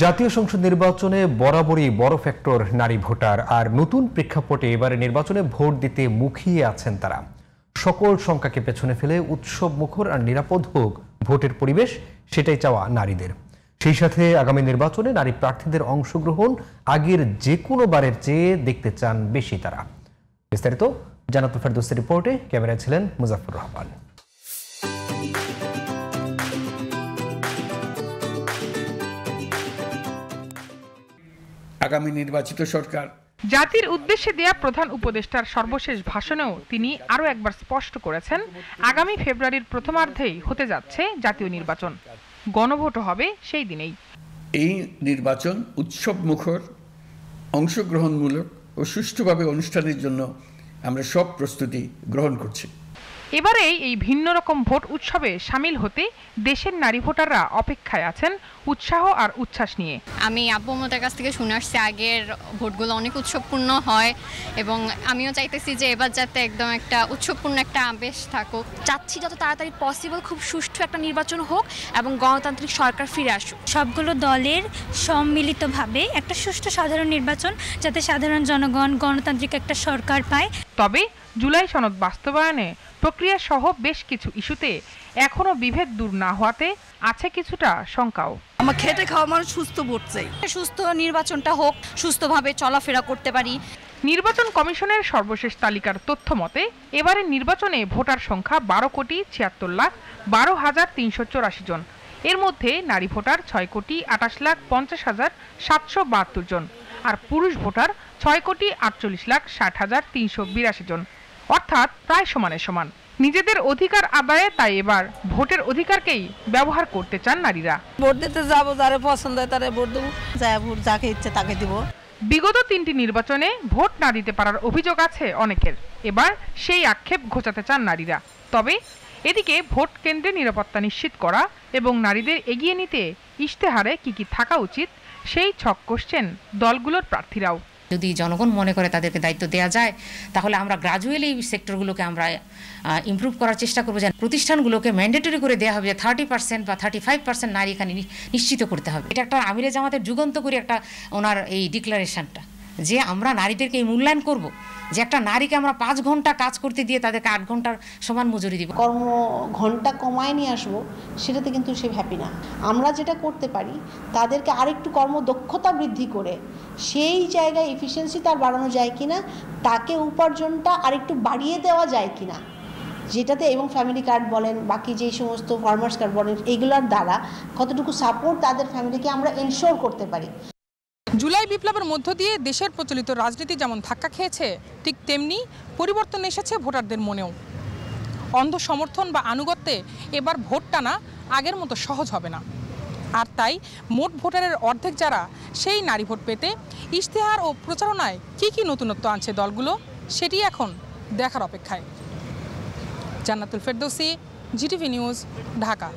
জাতীয় সংসদ নির্বাচনে বরাবরই বড় ফ্যাক্টর নারী ভোটার, আর নতুন প্রেক্ষাপটে এবারে নির্বাচনে ভোট দিতে মুখিয়ে আছেন তারা। সকল শঙ্কাকে পেছনে ফেলে উৎসব মুখর আর নিরাপদ হোক ভোটের পরিবেশ, সেটাই চাওয়া নারীদের। সেই সাথে আগামী নির্বাচনে নারী প্রার্থীদের অংশগ্রহণ আগের যে কোনো বারের চেয়ে দেখতে চান বেশি তারা। বিস্তারিত জান্নাতুল ফেরদৌসের রিপোর্টে, ক্যামেরায় ছিলেন মুজাফফর রহমান। আগামী নির্বাচিত সরকার জাতির উদ্দেশ্যে দেয়া প্রধান উপদেষ্টার সর্বশেষ ভাষণেও তিনি আরও একবার স্পষ্ট করেছেন, আগামী ফেব্রুয়ারির প্রথমার্ধেই হতে যাচ্ছে জাতীয় নির্বাচন, গণভোটও হবে সেই দিনেই। এই নির্বাচন উৎসব মুখর, অংশগ্রহণমূলক ও সুষ্ঠুভাবে অনুষ্ঠানের জন্য আমরা সব প্রস্তুতি গ্রহণ করছি। এবারে এই ভিন্ন রকম ভোট উৎসবে সামিল হতে দেশের নারী ভোটাররা অপেক্ষায় আছেন উৎসাহ আর উচ্ছ্বাস নিয়ে। আমি আব্বু আম্মুদের কাছ থেকে শুনে আসছি আগের ভোটগুলো অনেক উৎসবপূর্ণ হয়, এবং আমিও চাইতেছি যে এবার যাতে একদম একটা উৎসবপূর্ণ একটা আবেশ থাকুক। চাচ্ছি যত তাড়াতাড়ি পসিবল খুব সুষ্ঠু একটা নির্বাচন হোক এবং গণতান্ত্রিক সরকার ফিরে আসুক। সবগুলো দলের সম্মিলিতভাবে একটা সুষ্ঠু সাধারণ নির্বাচন, যাতে সাধারণ জনগণ গণতান্ত্রিক একটা সরকার পায়। তবে জুলাই সনদ বাস্তবায়নে প্রক্রিয়া সহ বেশ কিছু ইস্যুতে এখনো বিভেদ দূর না হওয়াতে আছে কিছুটা শঙ্কাও। আমার খেটে খাওয়া মানুষ সুস্থ ভোট চাই, সুস্থ নির্বাচনটা হোক, সুস্থভাবে চলাফেরা করতে পারি। নির্বাচন কমিশনের সর্বশেষ তালিকার তথ্য মতে এবারের নির্বাচনে ভোটার সংখ্যা 12,76,12,384 জন। এর মধ্যে নারী ভোটার 6,50,50,772 জন, আর পুরুষ ভোটার 6,48,60,382 জন, অর্থাৎ প্রায় সমানে সমান। নিজেদের অধিকার আদায়ে তাই এবার ভোটের অধিকারকেই ব্যবহার করতে চান নারীরা। ভোট দিতে যাবো, যারে পছন্দ হয় তারে ভোট দেবো, ভোট যাকে ইচ্ছে তাকে দিব। বিগত 3টি নির্বাচনে ভোট না দিতে পারার অভিযোগ আছে অনেকের, এবার সেই আক্ষেপ ঘোচাতে চান নারীরা। তবে এদিকে ভোট কেন্দ্রে নিরাপত্তা নিশ্চিত করা এবং নারীদের এগিয়ে নিতে ইশতেহারে কি থাকা উচিত, সেই ছক কষছেন দলগুলোর প্রার্থীরাও। যদি জনগণ মনে করে তাদেরকে দায়িত্ব দেওয়া যায়, তাহলে আমরা গ্রাজুয়ালি এই সেক্টরগুলোকে আমরা ইমপ্রুভ করার চেষ্টা করবো। যে প্রতিষ্ঠানগুলোকে ম্যান্ডেটরি করে দেওয়া হবে যে 30% বা 35% নারী এখানে নিশ্চিত করতে হবে। এটা একটা আমিরে জামাতের যুগান্তকারী একটা ওনার এই ডিক্লারেশনটা, যে আমরা নারীদেরকে এই মূল্যায়ন করব, যে একটা নারীকে আমরা 5 ঘন্টা কাজ করতে দিয়ে তাদেরকে 8 ঘন্টার সমান মজুরি দিব। কর্ম ঘন্টা কমায় নিয়ে আসবো, সেটাতে কিন্তু সে হ্যাপি না। আমরা যেটা করতে পারি, তাদেরকে আরেকটু কর্মদক্ষতা বৃদ্ধি করে সেই জায়গায় এফিসিয়েন্সি তার বাড়ানো যায় কিনা, তাকে উপার্জনটা আরেকটু বাড়িয়ে দেওয়া যায় কিনা, যেটাতে এবং ফ্যামিলি কার্ড বলেন, বাকি যেই সমস্ত ফার্মার্স কার্ড বলেন, এগুলোর দ্বারা কতটুকু সাপোর্ট তাদের ফ্যামিলিকে আমরা এনশোর করতে পারি। জুলাই বিপ্লবের মধ্য দিয়ে দেশের প্রচলিত রাজনীতি যেমন ধাক্কা খেয়েছে, ঠিক তেমনি পরিবর্তন এসেছে ভোটারদের মনেও। অন্ধ সমর্থন বা আনুগত্যে এবার ভোট টানা আগের মতো সহজ হবে না। আর তাই মোট ভোটারের অর্ধেক যারা, সেই নারী ভোট পেতে ইশতেহার ও প্রচারণায় কি নতুনত্ব আনছে দলগুলো, সেটি এখন দেখার অপেক্ষায়। জান্নাতুল ফেরদৌসি, জিটিভি নিউজ, ঢাকা।